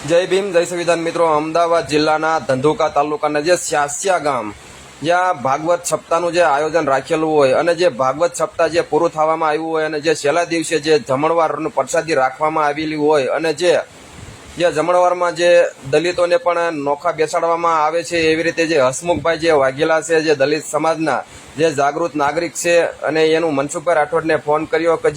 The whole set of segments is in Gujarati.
જય ભીમ જય સંવિધાન મિત્રો। અમદાવાદ જિલ્લાના ધંધુકા તાલુકાના જે સ્યાસ્યા ગામ જ્યાં ભાગવત સપ્તાહનું જે આયોજન રાખેલું હોય અને જે ભાગવત સપ્તાહ જે પૂરું થવામાં આવ્યું હોય અને જે છેલ્લા દિવસે જે જમણવારનું પ્રસાદી રાખવામાં આવેલી હોય અને જે જમણવારમાં જે દલિતોને પણ નોખા બેસાડવામાં આવે છે, એવી રીતે જે હસમુખભાઈ જે વાઘેલા છે, જે દલિત સમાજના જે જાગૃત નાગરિક છે, અને એનું મનસુખભાઈ રાઠોડને ફોન કર્યો કે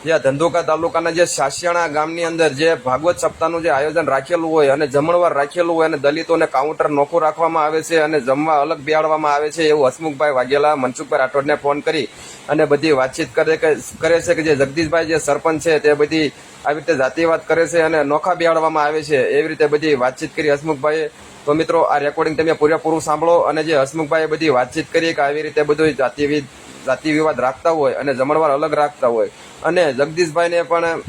જે ધંધુકા તાલુકાના જે સાસિયાણા ગામની અંદર જે ભાગવત સપ્તાહનું જે આયોજન રાખેલું હોય અને જમણવાર રાખેલું હોય અને દલિતોને કાઉન્ટર નોખું રાખવામાં આવે છે અને જમવા અલગ બેહાડવામાં આવે છે, એવું હસમુખભાઈ વાઘેલા મનસુખભાઈ રાઠોડને ફોન કરી અને બધી વાતચીત કરે છે કે જે જગદીશભાઈ જે સરપંચ છે તે બધી આવી રીતે જાતિવાદ કરે છે અને નોખા બેહાડવામાં આવે છે, એવી રીતે બધી વાતચીત કરી હસમુખભાઈએ। તો મિત્રો, આ રેકોર્ડિંગ તમે પૂરેપૂરું સાંભળો અને જે હસમુખભાઈએ બધી વાતચીત કરી કે આવી રીતે બધું જાતિ વિવાદ રાખતા હોય અને જમણવાર અલગ રાખતા હોય, અને જગદીશભાઈને પણ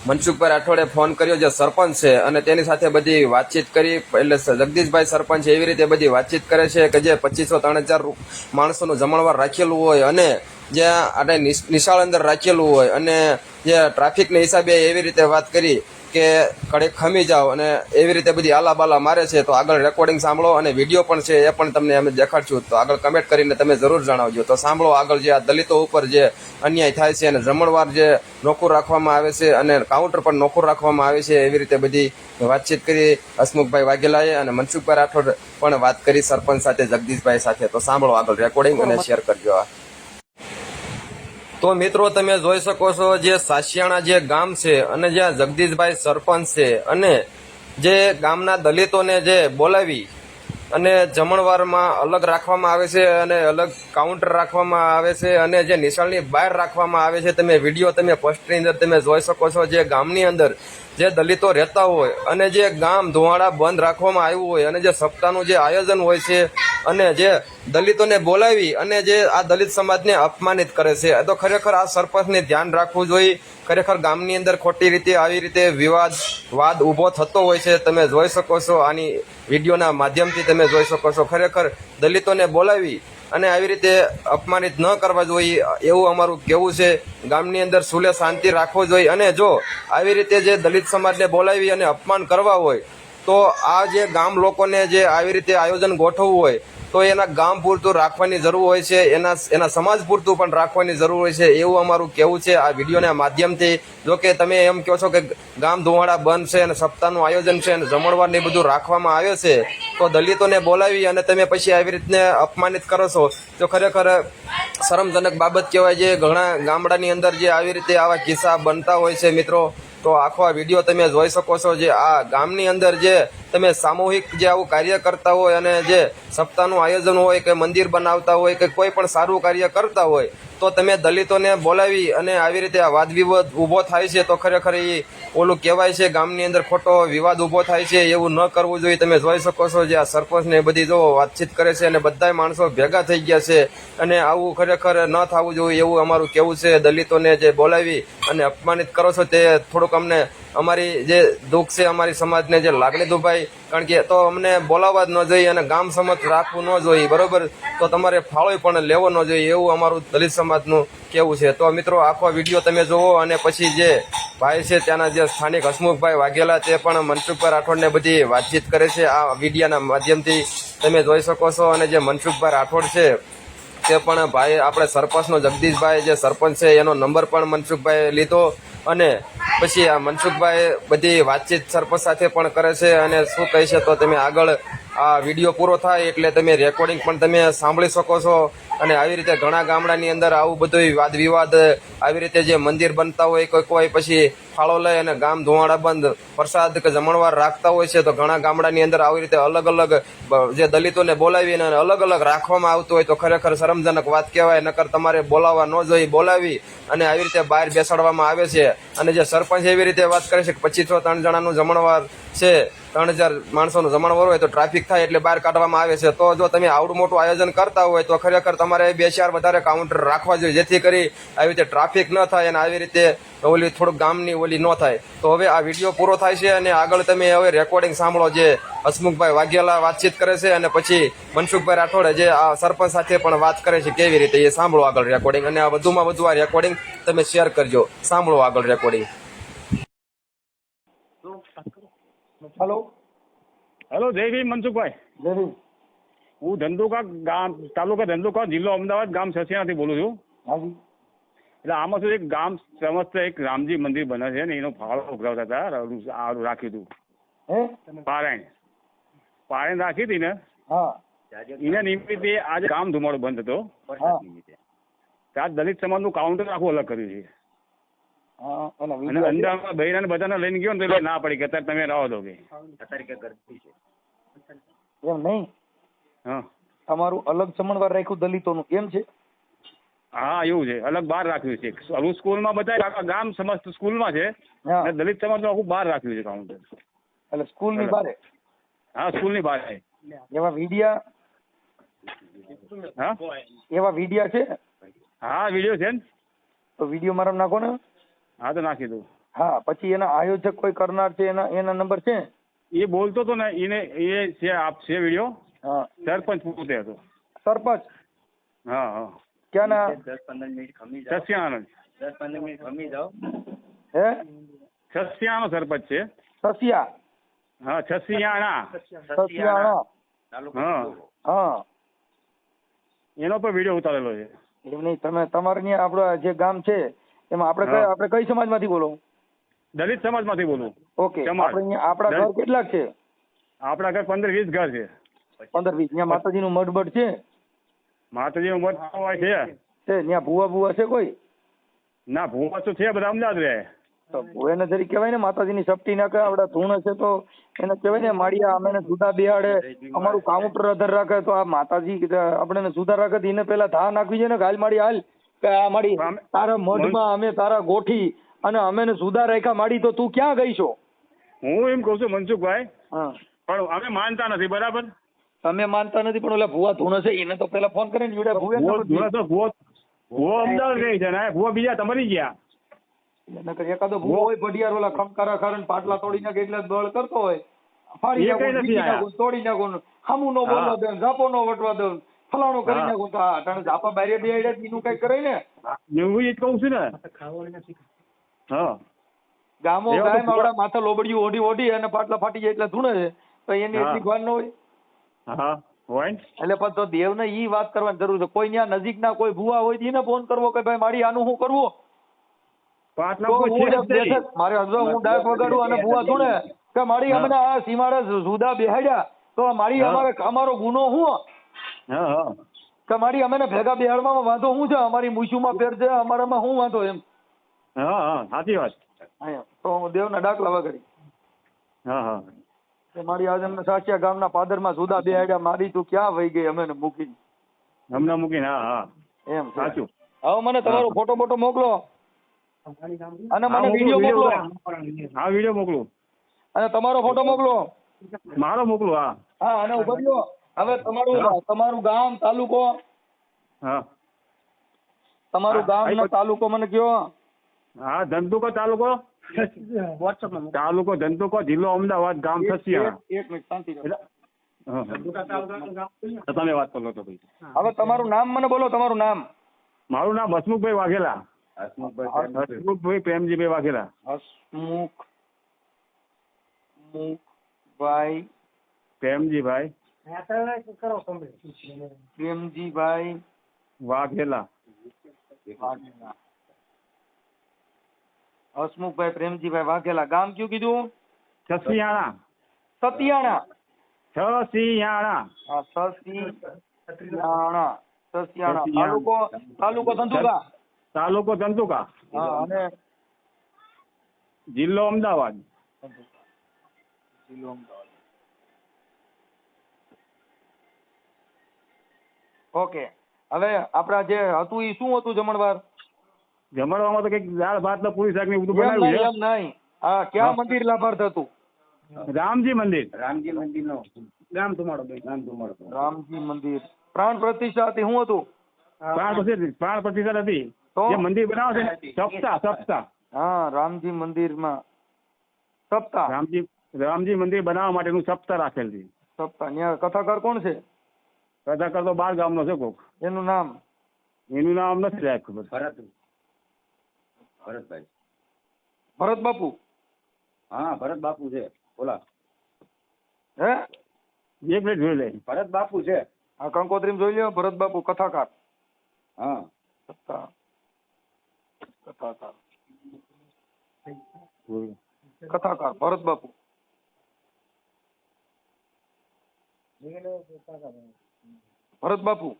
મનસુખભાઈ રાઠોડે ફોન કર્યો જે સરપંચ છે અને તેની સાથે બધી વાતચીત કરી। એટલે જગદીશભાઈ સરપંચ એવી રીતે બધી વાતચીત કરે છે કે જે 2500-3000 માણસોનું જમણવાર રાખેલું હોય અને જ્યાં આપણે નિશાળ અંદર રાખેલું હોય અને જે ટ્રાફિકના હિસાબે એવી રીતે વાત કરી કે કડે ખમી જાઓ અને એવી રીતે બધી આલાબાલા મારે છે। તો આગળ રેકોર્ડિંગ સાંભળો અને વિડીયો પણ છે એ પણ તમને અમે દેખાડશું, તો આગળ કમેન્ટ કરીને તમે જરૂર જણાવજો। તો સાંભળો આગળ જે આ દલિતો ઉપર જે અન્યાય થાય છે અને જમણવાર જે નોખું રાખવામાં આવે છે અને કાઉન્ટર પર નોખું રાખવામાં આવે છે, એવી રીતે બધી વાતચીત કરી હસમુખભાઈ વાઘેલાએ અને મનસુખભાઈ રાઠોડ પણ વાત કરી સરપંચ સાથે, જગદીશભાઈ સાથે। તો સાંભળો આગળ રેકોર્ડિંગ અને શેર કરજો। તો મિત્રો, તમે જોઈ શકો છો જે સાસિયાણા જે ગામ છે અને જ્યાં જગદીશભાઈ સરપંચ છે અને જે ગામના દલિતોને જે બોલાવી અને જમણવારમાં અલગ રાખવામાં આવે છે અને અલગ કાઉન્ટર રાખવામાં આવે છે અને જે નિશાળની બહાર રાખવામાં આવે છે, તમે વિડીયો તમે પોસ્ટની અંદર તમે જોઈ શકો છો। જે ગામની અંદર જે દલિતો રહેતા હોય અને જે ગામ ધુવાડા બંધ રાખવામાં આવ્યું હોય અને જે સપ્તાહનું જે આયોજન હોય છે અને જે દલિતોને બોલાવી અને જે આ દલિત સમાજને અપમાનિત કરે છે, તો ખરેખર આ સરપંચને ધ્યાન રાખવું જોઈએ। ખરેખર ગામની અંદર ખોટી રીતે આવી રીતે વાદ ઉભો થતો હોય છે, તમે જોઈ શકો છો, આની વિડીયોના માધ્યમથી તમે જોઈ શકો છો। ખરેખર દલિતોને બોલાવી અને આવી રીતે અપમાનિત ન કરવા જોઈએ એવું અમારું કહેવું છે। ગામની અંદર સુલે શાંતિ રાખવો જોઈએ અને જો આવી રીતે જે દલિત સમાજને બોલાવી અને અપમાન કરવા હોય તો આ જે ગામ લોકોને જે આવી રીતે આયોજન ગોઠવવું હોય તો એના ગામ પૂરતું રાખવાની જરૂર હોય છે, એના સમાજ પૂરતું પણ રાખવાની જરૂર હોય છે, એવું અમારું કહેવું છે આ વિડીયોના માધ્યમથી। જો કે તમે એમ કહો છો કે ગામ ધુવાડા બંધ છે અને સપ્તાહનું આયોજન છે અને જમણવાર ને બધું રાખવામાં આવે છે, તો દલિતોને બોલાવી અને તમે પછી આવી રીતને અપમાનિત કરો છો તો ખરેખર શરમજનક બાબત કહેવાય। જે ઘણા ગામડાની અંદર જે આવી રીતે આવા કિસ્સા બનતા હોય છે મિત્રો, તો આખો આ વિડીયો તમે જોઈ શકો છો। જે આ ગામની અંદર જે તમે સામૂહિક જે આવું કાર્ય કરતા હોય અને જે સપ્તાહનું આયોજન હોય કે મંદિર બનાવતા હોય કે કોઈ પણ સારું કાર્ય કરતા હોય તો તમે દલિતોને બોલાવી અને આવી રીતે આ વાદ વિવાદ ઊભો થાય છે, તો ખરેખર એ ઓલું કહેવાય છે ગામની અંદર ખોટો વિવાદ ઊભો થાય છે, એવું ન કરવું જોઈએ। તમે જોઈ શકો છો જે આ સરપંચને બધી જો વાતચીત કરે છે અને બધાય માણસો ભેગા થઈ ગયા છે અને આવું ખરેખર ન થવું જોઈએ એવું અમારું કહેવું છે। દલિતોને જે બોલાવી અને અપમાનિત કરો છો તે થોડુંક અમને અમારી જે દુઃખ છે, અમારી સમાજને જે લાગણી દુભાઈ, કારણ કે તો અમને બોલાવવા જ ન જોઈએ અને ગામ સમક્ષ રાખવું ન જોઈએ, બરોબર? તો તમારે ફાળો પણ લેવો ન જોઈએ એવું અમારું દલિત સમાજનું કહેવું છે। તો મિત્રો, આખો વિડીયો તમે જોવો અને પછી જે ભાઈ છે ત્યાંના જે સ્થાનિક હસમુખભાઈ વાઘેલા તે પણ મનસુખભાઈ રાઠોડને બધી વાતચીત કરે છે આ વિડીયાના માધ્યમથી તમે જોઈ શકો છો। અને જે મનસુખભાઈ રાઠોડ છે તે પણ ભાઈ આપણે સરપંચનો જગદીશભાઈ જે સરપંચ છે એનો નંબર પણ મનસુખભાઈ લીધો અને પછી આ મનસુખભાઈ બધી વાતચીત સરપંચ સાથે પણ કરે છે અને શું કહે છે તો તમે આગળ આ વિડીયો પૂરો થાય એટલે તમે રેકોર્ડિંગ પણ તમે સાંભળી શકો છો। અને આવી રીતે ઘણા ગામડાની અંદર આવું બધું વાદ વિવાદ આવી રીતે જે મંદિર બનતા હોય કોઈ પછી ફાળો લઈ અને ગામ ધુવાડા બંધ પ્રસાદ કે જમણવાર રાખતા હોય છે, તો ઘણા ગામડાની અંદર આવી રીતે અલગ અલગ જે દલિતોને બોલાવીને અલગ અલગ રાખવામાં આવતું હોય તો ખરેખર શરમજનક વાત કહેવાય। નકર તમારે બોલાવવા ન જોઈએ, બોલાવી અને આવી રીતે બહાર બેસાડવામાં આવે છે। અને જે સરપંચ એવી રીતે વાત કરે છે કે 2503 જણાનું જમણવાર છે, 3000 માણસોનું જમણવાર હોય તો ટ્રાફિક થાય એટલે બહાર કાઢવામાં આવે છે। તો જો તમે આવડું મોટું આયોજન કરતા હોય તો ખરેખર તમારે 2-4 વધારે કાઉન્ટર રાખવા જોઈએ, જેથી કરી આવી રીતે ટ્રાફિક ન થાય અને આવી રીતે ઓલી થોડુંક ગામની ઓલી ન થાય। તો હવે આ વિડીયો પૂરો થાય છે અને આગળ તમે હવે રેકોર્ડિંગ સાંભળો જે હસમુખભાઈ વાઘેલા વાતચીત કરે છે અને પછી મનસુખભાઈ રાઠોડે જે આ સરપંચ સાથે પણ વાત કરે છે કેવી રીતે, એ સાંભળો આગળ રેકોર્ડિંગ અને આ વધુમાં વધુ આ રેકોર્ડિંગ તમે શેર કરજો। સાંભળો આગળ રેકોર્ડિંગ। હેલો. હેલો જય ભીમ મનસુખભાઈ. જય ભીમ. હું ધંધુકા ગામ તાલુકા ધંધુકા જિલ્લો અમદાવાદ ગામ સસિયાથી બોલું છું. હાજી. એટલે આમાં શું એક ગામ સમસ્ત એક રામજી મંદિર બને છે ને એનો ફાળો ઉઘરાવતા હતા આ રાખ્યું હતું. હે પારાયણ રાખી હતી ને હા એના નિમિત્તે આજે ગામ ધુમાડો બંધ હતો. હા ત્યાં દલિત સમાજનું કાઉન્ટર આખું અલગ કર્યું છે. હા એના અને વિડીયો અંદાજમાં બૈરાને બધાને લઈને ગયો ને તો એટલે ના પડી કે અત્યારે તમે રહો દો કે એમ નહીં. હા તમારું અલગ જમણવાર રાખ્યું દલિતોનું એમ છે? હા એવું છે અલગ બહાર રાખ્યું છે. હું સ્કૂલમાં બધા ગામ સમસ્ત સ્કૂલમાં છે હા અને દલિત સમાજનું આખું બહાર રાખ્યું છે કાઉન્ટર. એટલે સ્કૂલની બારે હા સ્કૂલની બહાર છે. એવા વિડિયા હા એવા વિડિયા છે હા વિડીયો છે ને. તો વિડીયો મારા નાખો ને. હા તો નાખી દઉં. હા પછી એના આયોજક કોઈ કરનાર છે એના નંબર છે? એ બોલતો હતો ને એને એ છે છે વિડીયો. હા સરપંચ પોતે હતો. સરપંચ હા હા ક્યાંના? 10-15 મિનિટ ખમી સસ્યાનો 10-15 મિનિટ ખમી જાઓ. હે સસ્યાનો સરપંચ છે. સસિયા હા સસિયાણા. સસિયાણા. હા હા એનો પણ વિડીયો ઉતારેલો છે. એમ નહીં તમે તમારે ત્યાં આપણું જે ગામ છે એમાં આપણે કઈ સમાજમાંથી બોલો? દલિત સમાજમાંથી બોલું. ઓકે સમાજ. આપણે અહીંયા આપણા ઘર કેટલાક છે? આપણા ઘર 15-20 ઘર છે. 15-20. ત્યાં માતાજીનું મઢ બઢ છે? માતાજીનું મઠ હોય છે. ત્યાં ભૂવા છે કોઈ? ના ભૂવા તો છે બધા અમદાવાદ રહે. તો ભૂવાને જરી કહેવાય ને માતાજીની સપટી નાખે આપડા ધૂણ હશે તો એને કહેવાય ને માળિયા અમે જુદા બેહાડે અમારું કાઉન્ટર અધર રાખે તો આ માતાજી આપણે જુદા રાખે તો એને પેલા ધા નાખવી છે ને હાલ માડી હાલ કે આ માડી તારા મઢમાં અમે તારા ગોઠી અને અમે જુદા રાખ્યા માડી તો તું ક્યાં ગઈ છો? હું એમ કઉ છું મનસુખભાઈ હા પણ અમે માનતા નથી બરાબર. તમે માનતા નથી પણ ઓલા ભૂવા ધૂણ હશે એને તો પેલા ફોન કરીને જોડે ભૂવો અમદાવાદ રહી છે ને ભૂવો બીજા તમારી ગયા. એકાદો ભૂવો હોય ભડિયાર ઓલા ખમકારા ખારણ પાટલા તોડી નાખે એટલે બળ કરતો હોય ફાડી નાખો તોડી નાખો હામું નો બોલવા દે ઝાપો નો વટવા દે ફલાણો કરી નાખો તો આ અટાણે ઝાપા બારે બેહાડ્યા એનું કઈ કરે ને. હું એ જ કહું છું ને. હા ગામો ગાય માવડા માથા લોબડિયું ઓઢી ઓઢી અને પાટલા ફાટી જાય એટલે ધૂણે છે તો એની એટલી ભાન ન હોય. હા હોય એટલે પણ તો દેવને ઈ વાત કરવાની જરૂર છે. કોઈ ત્યાં નજીકના કોઈ ભૂવા હોય તો એને ફોન કરવો કે ભાઈ મારી આનું શું કરવું? મારે હું ડાક વગાડું અને ભૂવા ધૂણે કે મારી અમને આ સીમાડે જુદા બેહાડ્યા તો મારી અમારો ગુનો શું કે મારી અમે ભેગા બેહાડવામાં વાંધો શું છે? અમારી મૂછુમાં ફેર છે અમારામાં શું વાંધો એમ? હા સાચી વાત. તો હું દેવના ડાકલા વગાડી હા હા મારી આજે અમને સાચિયા ગામના પાદરમાં જુદા બેહાડ્યા મારી તું ક્યાં વહી ગઈ અમે મૂકીને હમણાં મૂકીને. હા હા એમ સાચું. હવે મને તમારો ફોટો બોટો મોકલો અને મને વિડીયો મોકલો. હા વિડીયો મોકલું અને તમારો ફોટો મોકલો. મારો મોકલું. હા હા અને ઉભા રહ્યો હવે તમારું ગામ તાલુકો હા તમારું ગામ ને તાલુકો મને કયો? હા ધંધુકો તાલુકો તાલુકો ધંધુકો જિલ્લો અમદાવાદ ગામ સસિયા. એક મિનિટ શાંતિ તમે વાત કરો તો ભાઈ. હવે તમારું નામ મને બોલો. તમારું નામ? મારું નામ હસમુખભાઈ વાઘેલા. હસમુખભાઈ પ્રેમજીભાઈ વાઘેલા. હસમુખભાઈ પ્રેમજીભાઈ પ્રેમજીભાઈ વાઘેલા. હસમુખભાઈ પ્રેમજીભાઈ વાઘેલા. ગામ કયું કીધું? સસિયાણા. સતિયાણા. સસિયાણા. સસિયાણા. સસિયાણા. તાલુકો ધંધુકા. તાલુકો ધંધુકા. હા અને જિલ્લો અમદાવાદ. જિલ્લો અમદાવાદ. ઓકે હવે આપડા જે હતું એ શું હતું જમણવાર? જમણવામાં તો કઈક દાળ ભાત ને પૂરી શાક ને બધું બનાવ્યું છે. એમ નહીં. હા ક્યાં મંદિર લાભાર્થ હતું? રામજી મંદિર. રામજી મંદિર નો ગામ ધુમાડો. રામજી મંદિર. પ્રાણ પ્રતિષ્ઠા હતી શું હતું? પ્રાણ પ્રતિષ્ઠા હતી. જે મંદિર બનાવે છે સપ્તાહ. હા રામજી મંદિરમાં સપ્તાહ. રામજી મંદિર બનાવવા માટેનું સપ્તાહ રાખેલ છે. સપ્તાહ. ત્યાં કથાકાર કોણ છે? કથાકાર તો 12 ગામનો છે કોક. એનું નામ? એનું નામ નથી સાહેબ ખબર. ભરતભાઈ. ભરત બાપુ. હા ભરત બાપુ છે. બોલા. હે એક મિનિટ જોઈ લે. ભરત બાપુ છે. આ કંકોત્રી જોઈ લ્યો, ભરત બાપુ કથાકાર. હા. કથાકાર કથાકાર ભરત બાપુ. ભરત બાપુ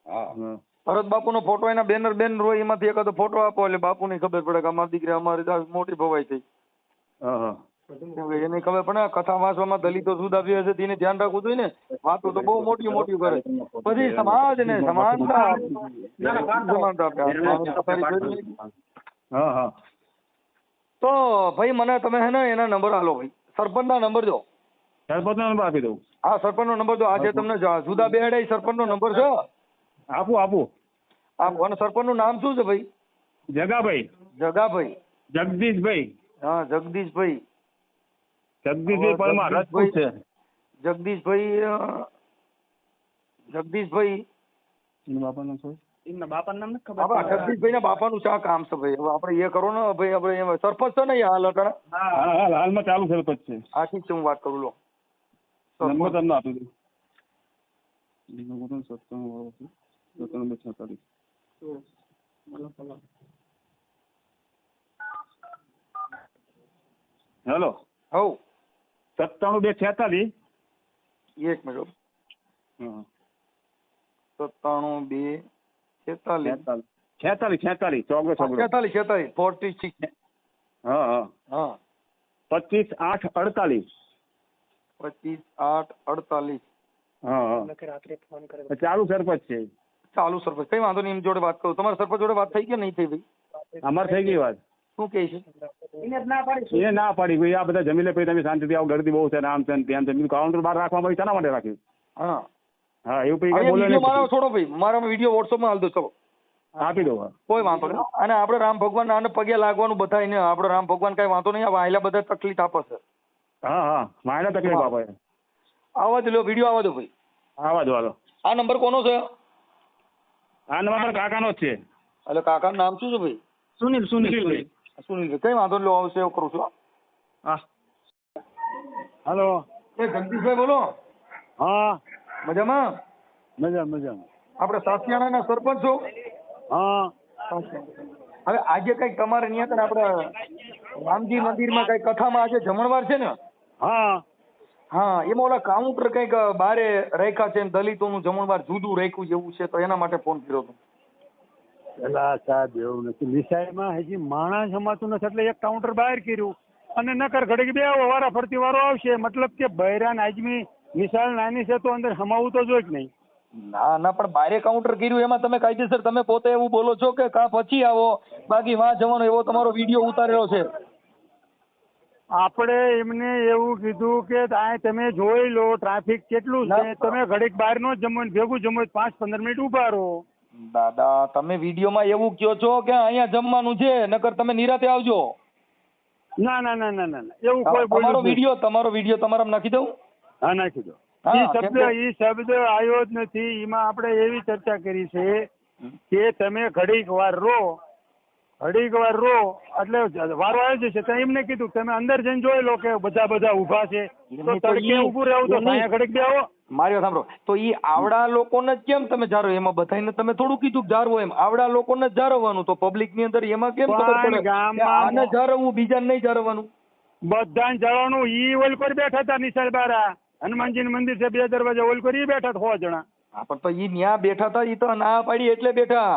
હા. ભરત બાપુ નો ફોટો, એના બેનર હોય, એમાંથી એકાદો ફોટો આપો એટલે બાપુ ની ખબર પડે કે અમારી દીકરી અમારી મોટી ભવાઈ થઈ. હા હા. કેમ કે એને ખબર પડે કથા વાંચવામાં દલિતો જુદા બી હશે, તેને ધ્યાન રાખવું જોઈએ ને. વાતો તો બહુ મોટી મોટી કરે, પછી સમાજ ને સમાનતા સમાનતા આપે. હા હા. તો ભાઈ મને તમે હે ને એના નંબર આલો ભાઈ, સરપંચ ના નંબર દો. સરપંચનો નંબર આપી દઉં. હા સરપંચ નો નંબર દો. આજે તમને જુદા બેહાડે સરપંચ નો નંબર છે. આપું. અને સરપંચ નું નામ શું છે ભાઈ? જગાભાઈ. જગાભાઈ. જગદીશભાઈ. હા જગદીશભાઈ. જગદીશભાઈ પરમાર રાજપૂત છે. જગદીશભાઈ બાપાનું શું? એમના બાપાનું નામ નથી બાપા ખબર. જગદીશભાઈ ના બાપાનું શા કામ છે ભાઈ? હવે આપણે એ કરો ને ભાઈ, આપણે સરપંચ છે ને હાલ અટાણા. હા હાલમાં ચાલુ સરપંચ છે. હા ઠીક છે, હું વાત કરું લો. નંબર તમને આપી દઉં. 9746. હેલો. હવ 97 246. એક મિનિટ. 97 2 46 46 46. હા હા 25 8 48. 25 8 48. હા ચાલુ સરપંચ છે. ચાલુ સરપંચ, કઈ વાંધો નહીં. એમ જોડે વાત કરું. તમારા સરપંચ જોડે વાત થઈ કે નહીં થઈ ભાઈ? અમારે થઈ ગઈ વાત. શું કહે છે? એ ના પાડી ભાઈ, આ બધા જમી લે પછી તમે શાંતિથી આવો, ગરદી બહુ છે ને આમ છે ને તેમ છે. કાઉન્ટર બહાર રાખવામાં આવી, શાના માટે રાખ્યું? હા હા એવું પછી હવે બોલે વિડીયો મારો નહીં. છોડો ભાઈ, મારા વિડીયો વોટ્સઅપમાં હાલ દો. ચલો આપી દો. કોઈ વાંધો નહીં. અને આપણે રામ ભગવાન આને પગે લાગવાનું બધાય ને, આપણે રામ ભગવાન કઈ વાંધો નહીં. આ વાયલા બધા તકલીફ આપે છે. હા મારે તકલીફ આપે. આવા જ લો વિડીયો, આવા દો ભાઈ. આવા દો હાલો. આ નંબર કોનો છે? આ નંબર મારા કાકાનો જ છે. એટલે કાકાનું નામ શું છે ભાઈ? સુનિલભાઈ. સુનિલભાઈ. કઈ વાંધો નહીં, લો સેવ કરું છું. હા હાલો. એ જગદીશભાઈ બોલો. હા મજામાં? મજામાં. આપણે સાસિયાણાના સરપંચ છો? હા હવે આજે કઈક તમારે ત્યાં કને આપણે રામજી મંદિરમાં કઈ કથામાં આજે જમણવાર છે ને? હા હા એમાં ઓલા કાઉન્ટર કઈક બારે રાખ્યા છે, દલિતોનું જમણવાર જુદું રાખ્યું જેવું છે, તો એના માટે ફોન કર્યો હતો. પેલા સાહેબ એવું નથી, નિશાળમાં હજી માણસ સમાતું નથી એટલે એક કાઉન્ટર બહાર કર્યું અને નકર ઘડીક બે વારા ફરતી વારો આવશે. મતલબ કે બૈરાન આજમી નિશાળ નાની છે તો અંદર સમાવું તો જોઈએ જ નહીં. ના ના પણ બારે કાઉન્ટર કર્યું એમાં તમે કાયદેસર તમે પોતે એવું બોલો છો કે કા પછી આવો, બાકી વાં જવાનો એવો તમારો વિડીયો ઉતારેલો છે. આપણે એમને એવું કીધું કે આ તમે જોઈ લો ટ્રાફિક કેટલું છે, તમે ઘડીક બહાર નો જમો ને ભેગું જમો 5-15 મિનિટ ઉભા રહો. દાદા તમે વિડીયોમાં એવું કહો છો કે અહીંયા જમવાનું છે, નકર તમે નિરાતે આવજો. ના એવું કોઈ બોલ્યું તમારો વિડીયો તમારામાં નાખી દઉં? હા નાખી દો. હા, ઈ શબ્દ આવ્યો જ નથી. એમાં આપણે એવી ચર્ચા કરી છે કે તમે ઘડીક વાર રો એટલે વારો આવી જશે. તો એમને કીધું તમે અંદર જઈને જોઈ લો કે બધા ઊભા છે તો તડકે ઊભું રહેવું તો અહીંયા ઘડીક બેહો. મારી વાત સાંભળો. તો ઈ આવડા લોકોને જ કેમ તમે જારો? એમાં બધાને તમે થોડું કીધું કે જારવો એમ. આવડા લોકોને જ જારવવાનું, તો પબ્લિક ની અંદર એમાં કેમ ખબર પડે કે આને જારવવું બીજાને નહીં જારવવાનું? બધાને જવાનું. ઈ ઓલ પર બેઠા હતા નિશાળ બારા, હનુમાનજી નું મંદિર છે 2 દરવાજા, ઓલ પર ઈ બેઠા 6 જણા. હા પણ તો ઈ ન્યા બેઠા હતા, ઈ તો ના પાડી એટલે બેઠા.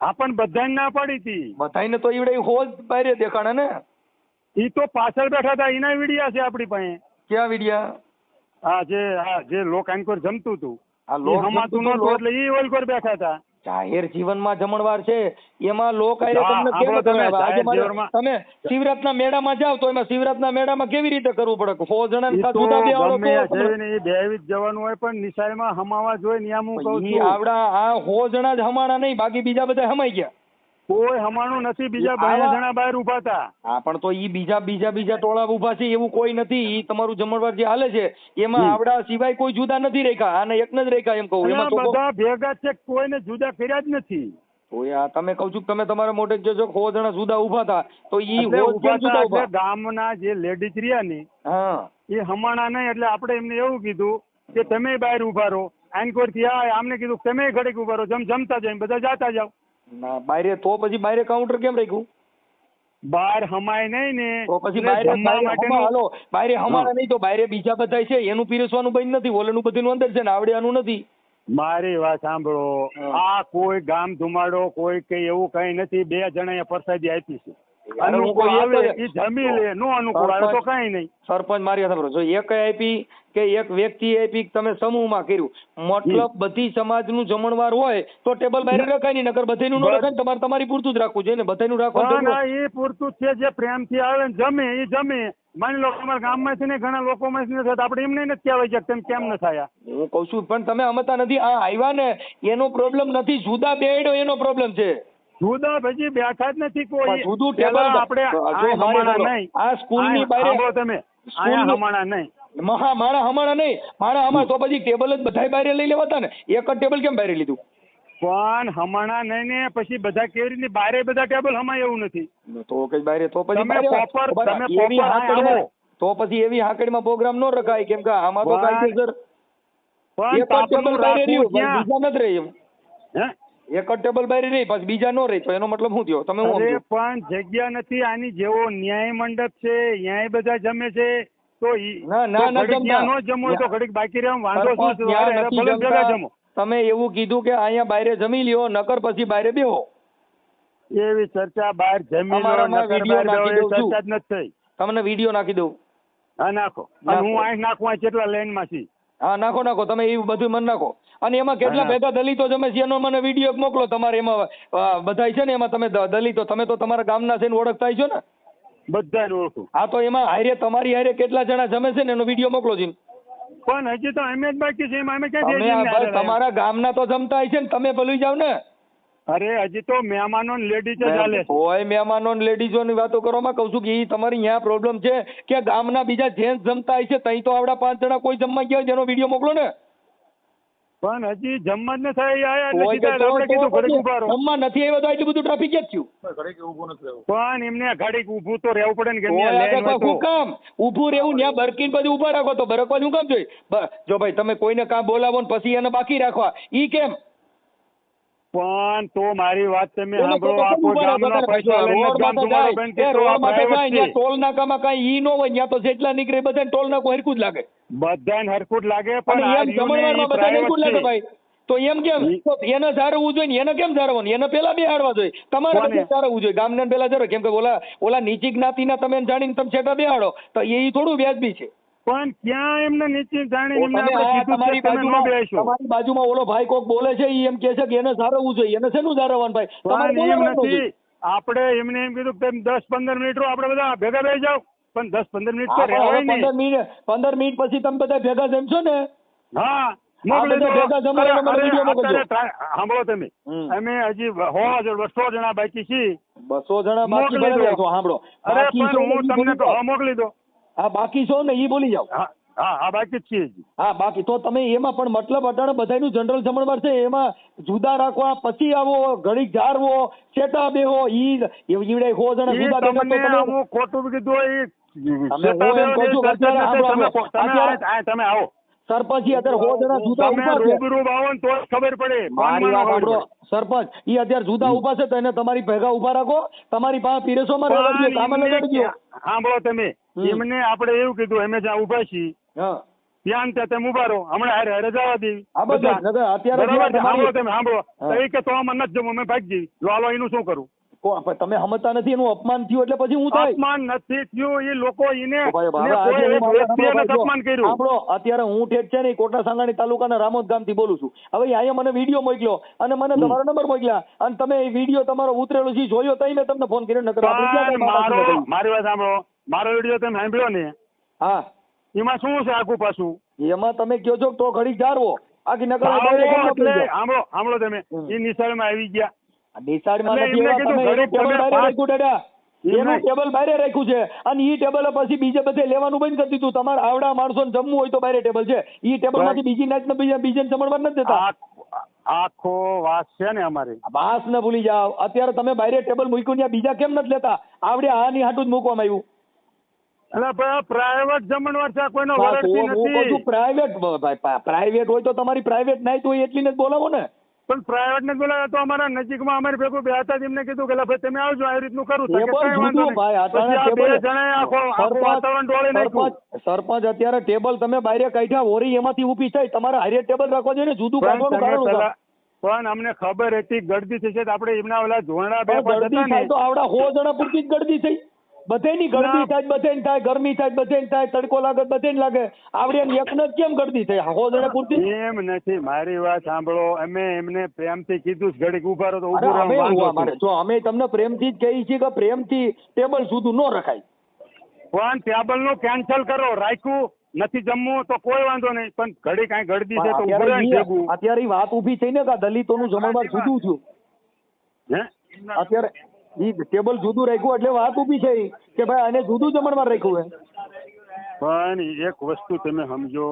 હા પણ બધાને ના પાડી હતી. બધાને તો ઈવડે હોજ બારે દેખાડે ને. ઈ તો પાછળ બેઠા હતા, એના વિડિયા છે આપણી પાસે. ક્યાં વિડિયા? જે લોક આંકોર જમતું હતું, આ લોક જમતું નતું એટલે ઈ ઓલ પર બેઠા હતા. જાહેર જીવનમાં જમણવાર છે, એમાં લોક આયરે તમને કેમ તમે આજે તમે શિવરાતના મેળામાં જાવ તો એમાં શિવરાતના મેળામાં કેવી રીતે કરવું પડે? 100 જણા જુદા બેવાળો બેવી જવાનું હોય પણ નિશાળમાં હમાવા જોઈએ. નિયમ હું કહું છું, આવડા આ 100 જણા જ હમાણા નહીં, બાકી બીજા બધા હમાઈ ગયા. કોઈ હમાણું નથી. બીજા 12 જણા બહાર ઉભા હતા. હા પણ તો ઈ બીજા ટોળા ઉભા છે એવું કોઈ નથી. ઈ તમારું જમણવાર જે હાલે છે એમાં આવડા સિવાય કોઈ જુદા નથી રાખ્યા, આને એકને જ રાખ્યા એમ કહું. એમાં બધા ભેગા છે, કોઈને જુદા કર્યા જ નથી. ઓય આ તમે કહું છું કે તમે તમારા મોઢે જ કહેશો કે 100 જણા જુદા ઊભા હતા તો ઈ એટલે 100 ઊભા કેમ જુદા હતા ઊભા? એટલે ગામના જે લેડીઝ રહ્યા ને હા એ હમણાં નહીં એટલે આપણે એમને એવું કીધું કે તમે બહાર ઉભા રહો. આનકોર થી આમને કીધું કે તમે ઘડીક ઉભા રહો, જમતા જાય બધા જાતા જાવ. ના બાયરે તો પછી બાયરે કાઉન્ટર કેમ રાખ્યું? બહાર હમાય નહીં ને તો પછી એટલે બાયરે જમવા માટેનું હાલો બાયરે હમારા નહીં તો બાયરે બીજા બધા છે એનું પીરસવાનું બંધ નથી, ઓલેનું બધું અંદર છે ને આવડ્યાનું નથી. મારી વાત સાંભળો, આ કોઈ ગામ ધુમાડો કોઈ કઈ એવું કઈ નથી. 2 જણાએ પ્રસાદી આપી છે. અનુકૂળ આવે એ જમી લે, નો અનુકૂળ આવે તો કઈ નહીં. સરપંચ મારી વાત સાંભળો, જો એક આપી કે એક વ્યક્તિ આપી તમે સમૂહમાં કર્યું, મતલબ બધી સમાજનું જમણવાર હોય તો ટેબલ બહાર રખાય નહીં, નકર બધાનું ન રખાય. તમારે તમારી પૂરતું જ રાખવું જોઈએ ને, બધાનું રાખવાનું. એ પૂરતું જ છે. જે પ્રેમથી આવે ને જમે એ જમે. માની લો અમારા ગામમાંથી ને ઘણા લોકોમાંથી નથી થતા, આપણે એમને નથી કહેવાય કે તમે કેમ ન થયા. હું કઉ છું પણ તમે અમતા નથી. આ આવ્યા ને એનો પ્રોબ્લેમ નથી, જુદા બેડો એનો પ્રોબ્લેમ છે. જુદા ભજી બેઠા જ નથી કોઈ. જુદું ટેબલ આપણે નહીં આ સ્કૂલની બહાર તમે અહીંયા હમણાં નહીં માણા હમાણા નહીં, માણા હમા તો પછી ટેબલ જ બધા બહાર લઈ લેવાતા ને. એક જ ટેબલ કેમ બહાર લીધું? પણ હમણાં નહીં ને પછી બધા કેવી રીતે બારે બધા ટેબલ હમાય એવું નથી. તો કઈ બહાર તો પછી તમે એવી હાકડીમાં તો પછી એવી હાકડીમાં પ્રોગ્રામ ન રખાય, કેમ કે આમાં તો કાયદેસર એક જ ટેબલ બહાર રહ્યું બીજા નથી રહી. એમ એક જ ટેબલ બહાર રહી પછી બીજા ન રહી તો એનો મતલબ શું થયો? તમે અરે પણ જગ્યા નથી. આની જેવો ન્યાય મંડપ છે, ન્યાય બધા જમે છે તો નો જમો તો ઘડીક બાકી રહે વાંધો શું? જમો તમે એવું કીધું કે અહીંયા બારે જમી લ્યો, નકર પછી બારે બેહો. એવી ચર્ચા બહાર જમી ચર્ચા જ નથી થઈ. તમને વિડીયો નાખી દઉં. હા નાખો. હું અહીં નાખું કેટલા લાઈન માં છી. હા નાખો તમે એવું બધું મને નાખો. અને એમાં કેટલા ભેગા દલિતો જમે છે એનો મને વિડીયો મોકલો. તમારે એમાં બધા છે ને એમાં તમે દલિતો તમે તો તમારા ગામના છે ને ઓળખતા છો ને બધા ઓળખું. હા તો એમાં હારે તમારી હારે કેટલા જણા જમે છે ને એનો વિડીયો મોકલો છે. પણ હજી તો અમે જ બાકી છે. અમે ક્યાં તમારા ગામના તો જમતા હોય છે ને, તમે ભૂલી જાવ ને. અરે હજી તો મહેમાનો લેડીઝ ચાલે હોય. મહેમાનો લેડીઝો ની વાતો કરવામાં કઉ છું કે એ તમારી અહીંયા પ્રોબ્લેમ છે કે ગામના બીજા જેન્ટ્સ જમતા હોય છે તઈ તો આવડા 5 જણા કોઈ જમવા ગયા જેનો વિડીયો મોકલો ને. પણ હજી જમવા જ ન થાય. જમવા નથી આવ્યા તો એટલું બધું ટ્રાફિક જ થયું. પણ એમને ઘડીક ઊભું તો રહેવું પડે ને કે શું કામ ઊભું રહેવું? ત્યાં બરકીન પછી ઉભા રાખો તો બરકવા શું કામ જોઈએ? જો ભાઈ તમે કોઈને કામ બોલાવો ને પછી એને બાકી રાખવા ઈ કેમ? પણ તો મારી વાત તમે સાંભળો. ટોલ નાકામાં કઈ ઈ ન હોય ત્યાં તો જેટલા નીકળે બધા ટોલ નાકો હરખું જ લાગે. બધાને હરખું જ લાગે. પણ એમ જમણવારમાં બધા હરખું જ લાગે ભાઈ. તો એમ કેમ એને જાળવવું જોઈએ ને એને કેમ જાળવવાનું? એને પેલા બેહાડવા જોઈએ. તમારે જાળવવું જોઈએ. ગામને પેલા જાળવો. કેમ કે ઓલા નીચી જ્ઞાતિના તમે જાણીને તમે છેટા બેહાડો તો એ થોડું વ્યાજબી છે. પણ ક્યાં એમને નીચે જાણીને તમારી બાજુમાં ઓલો ભાઈ કોક બોલે છે એમ કે છે કે એને જાળવવું જોઈએ. એને શેનું જાળવવાનું ભાઈ? તમારે આપણે એમને એમ કીધું કે 10-15 મિનિટ આપણે બધા ભેગા બેસી જાવ. પણ 10-15 મિનિટ તો રહેવાય નહીં. 15 મિનિટ પછી તમે બધા ભેગા જમશો ને. હા સાંભળો તમે, અમે હજી 100 જણા બાકી છીએ. 200 જણા બાકી સાંભળો. અરે પણ હું તમને તો મોકલી દો. હા બાકી છો ને ઈ બોલી જાવ. હા બાકી જ છીએ. હા બાકી તો તમે એમાં પણ મતલબ અટાણે બધાનું જનરલ જમણવાર છે એમાં જુદા રાખવા પછી આવો ઘડીક જાળવો છેટા બેહો ઈ ઈવડે 100 જણા જુદા બેહો. હું ખોટું કીધું. તમે આવો સરપંચ અત્યારે 100 જણા જુદા ઉભા છે. રૂબરૂ આવો ને તો ખબર પડે. સરપંચ ઈ અત્યારે જુદા ઉભા છે તો એને તમારી ભેગા ઉભા રાખો. તમારી પાસે પીરસોમાં રહેવા કામ લગાડજો. સાંભળો તમે, એમને આપણે એવું કીધું અમે જ્યાં ઉભા છીએ ત્યાં તમે ઉભા રહો. હમણાં હારે જવા દેવી. સાંભળો કે તો આમાં નથી જવું અમે ભાગી જઈએ. હાલો એનું શું કરું? તમે સમજતા નથી. એનું અપમાન થયું એટલે પછી હું થાય? અપમાન નથી થયું. એ લોકો અપમાન કર્યું. સાંભળો અત્યારે હું ઠેઠ છે ને કોટડા સાંગાણી તાલુકાના રામોદ ગામથી બોલું છું. હવે અહીંયા મને વિડીયો મોકલ્યો અને મને તમારો નંબર મોકલ્યા અને તમે એ વિડીયો તમારો ઉતરેલો છે જોયો તઈ મેં તમને ફોન કર્યો. મારી વાત સાંભળો. મારો વિડીયો તમે સાંભળ્યો ને? હા. એમાં શું છે આખું પાછું? એમાં તમે કહો છો તો ઘડી જાળવો આખી નકર. સાંભળો તમે, એ નિશાળમાં આવી ગયા. નિશાળમાં એનું ટેબલ બહાર રાખ્યું છે અને ઈ ટેબલ પછી બીજે બધે લેવાનું બંધ કરી દીધું. તમારે આવડા માણસો જમવું હોય તો બહાર ટેબલ છે. ઈ ટેબલ માંથી બીજી નાચ ને બીજાને જમણવાર નથી દેતા. આખો વાસ છે ને અમારે. વાસ ને ભૂલી જાઓ. અત્યારે તમે બહાર ટેબલ મૂક્યું ત્યાં બીજા કેમ નથી લેતા? આવડે આની હાટું જ મૂકવામાં આવ્યું. એટલે પ્રાઇવેટ જમણવાર છે, કોઈનો હા, તો વરડતી હું કહું નથી. છું પ્રાઇવેટ હોય તો તમારી પ્રાઇવેટ નહીં તો એટલી ને જ બોલાવો ને. પણ પ્રાઇવેટ ને બોલાવ્યા તો અમારા નજીકમાં અમારી ભેગું બે હતા, એમને કીધું કે ભાઈ તમે આવજો, આવી રીતનું કરું. તો કે ટેબલ કાંઈ વાંધો જુદું નહીં. ભાઈ, પછી આ બે જણાએ આખું સરપંચ વાતાવરણ ડોળી નાખ્યું. સરપંચ અત્યારે ટેબલ તમે બહાર કાઢ્યા હોરી એમાંથી ઊભી થાય, તમારે હારે ટેબલ રાખવા જોઈએ ને, જુદું કાઢવાનું કારણ શું? પણ અમને ખબર હતી ગળદી થશે તો આપણે એમના ઓલા ઝોરણા બે પણ પાંચ ગળદી હતા ને. થાય તો આવડા 100 જણા પૂરતી જ ગળદી થઈ. બધેની ગળદી થાય, બધેને થાય, ગરમી થાય, બધેને થાય, તડકો લાગે, બધેને લાગે. આવડે એકને જ કેમ ગળદી થાય? 100 જણા પૂરતી? એમ નથી, મારી વાત સાંભળો. અમે એમને પ્રેમથી કીધું ઘડીક ઉભા રહો તો અરે ઉભું અમે રહેવાનું વાંધો અમારે નથી. જો અમે તમને પ્રેમથી જ કહીએ છીએ કે પ્રેમથી ટેબલ જુદું ન રખાય. પણ ટેબલ નું કેન્સલ કરો, રાખ્યું નથી જમવું તો કોઈ વાંધો નહીં, પણ ઘડી કાંઈ ગળદી છે તો ઉભું રહે ને ભેગું. અત્યારે ઈ વાત ઊભી થઈ ને કે દલિતોનું જમણવાર જુદું થયું. હે? અત્યારે ઈ ટેબલ જુદું રાખ્યું એટલે વાત ઊભી થઈ કે ભાઈ આને જુદું જમણવાર રાખ્યું છે. પણ એક વસ્તુ તમે સમજો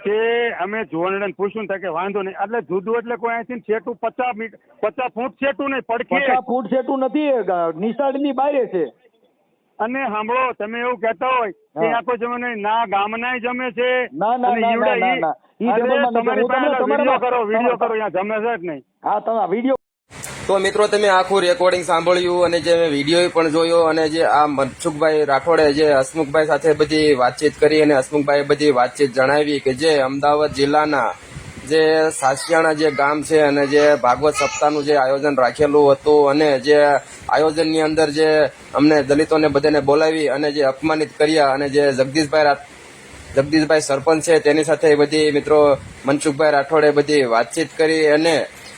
કે અમે જોવાને પૂછ્યું ને કે વાંધો નહીં, એટલે જુદું એટલે કોઈ અહીંથી સેટું 50 ફૂટ સેટું નહીં, 50 પડખે. ફૂટ સેટું નથી, નિશાળની બારે છે. અને સાંભળો, તમે એવું કહેતા હોય કે હા. આ કોઈ જમે નહીં, ના ગામના જમે છે. ના, ના, અને ના, ઈવડે ના, ના. ઈ અરે ટેબલમાં નથી. તમારી હું તમને પાસે તમારા- વિડીયો કરો, વિડીયો કરો, અહીંયા જમે છે જ નહીં. હા, તમે વિડીયો તો મિત્રો તમે આખું રેકોર્ડિંગ સાંભળ્યું અને જે વિડીયો પણ જોયો અને જે આ મનસુખભાઈ રાઠોડે જે હસમુખભાઈ સાથે બધી વાતચીત કરી અને હસમુખભાઈ બધી વાતચીત જણાવી કે જે અમદાવાદ જિલ્લાના જે સાસિયાણા જે ગામ છે અને જે ભાગવત સપ્તાહનું જે આયોજન રાખેલું હતું અને જે આયોજનની અંદર જે અમને દલિતોને બધાને બોલાવી અને જે અપમાનિત કર્યા અને જે જગદીશભાઈ સરપંચ છે તેની સાથે બધી મિત્રો મનસુખભાઈ રાઠોડે બધી વાતચીત કરી અને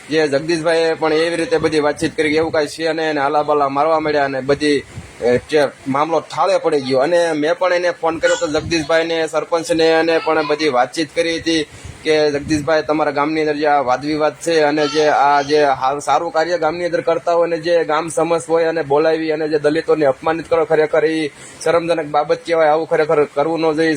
જે જગદીશભાઈએ પણ એવી રીતે બધી વાતચીત કરી કે એવું કાંઈ છે અને એને આલાબાલા મારવા મળ્યા અને બધી મામલો ઠાળે પડી ગયો. અને મેં પણ એને ફોન કર્યો તો જગદીશભાઈને, સરપંચને અને પણ બધી વાતચીત કરી હતી કે જગદીશભાઈ તમારા ગામની અંદર જે આ વાદ વિવાદ છે અને જે આ જે સારું કાર્ય ગામની અંદર કરતા હોય અને જે ગામ સમસ્ત હોય અને બોલાવી અને જે દલિતોને અપમાનિત કરો, ખરેખર એ શરમજનક બાબત કહેવાય. આવું ખરેખર કરવું ન જોઈએ.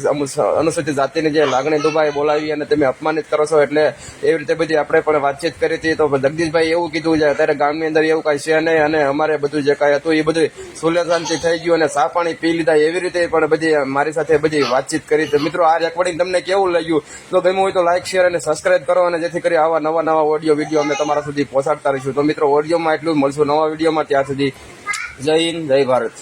અનુસૂચિત જાતિની જે લાગણી દુભાઈ બોલાવી અને તમે અપમાનિત કરો છો એટલે એવી રીતે બધી આપણે પણ વાતચીત કરી હતી. તો જગદીશભાઈ એવું કીધું છે અત્યારે ગામની અંદર એવું કાંઈ છે નહીં અને અમારે બધું જે કાંઈ હતું એ બધું સુલે શાંતિ થઈ ગયું અને ચા પાણી પી લીધા એવી રીતે પણ બધી મારી સાથે બધી વાતચીત કરી. તો મિત્રો આ રેકોર્ડિંગ તમને કેવું લાગ્યું? તો ગમ્યું હોય તો લાઈક, શેર અને સબસ્ક્રાઇબ કરો અને જેથી કરી આવા નવા ઓડિયો વિડીયો અમે તમારા સુધી પહોંચાડતા રહીશું. તો મિત્રો ઓડિયોમાં એટલું જ મળશું નવા વિડીયોમાં. ત્યાં સુધી જય હિન્દ, જય ભારત.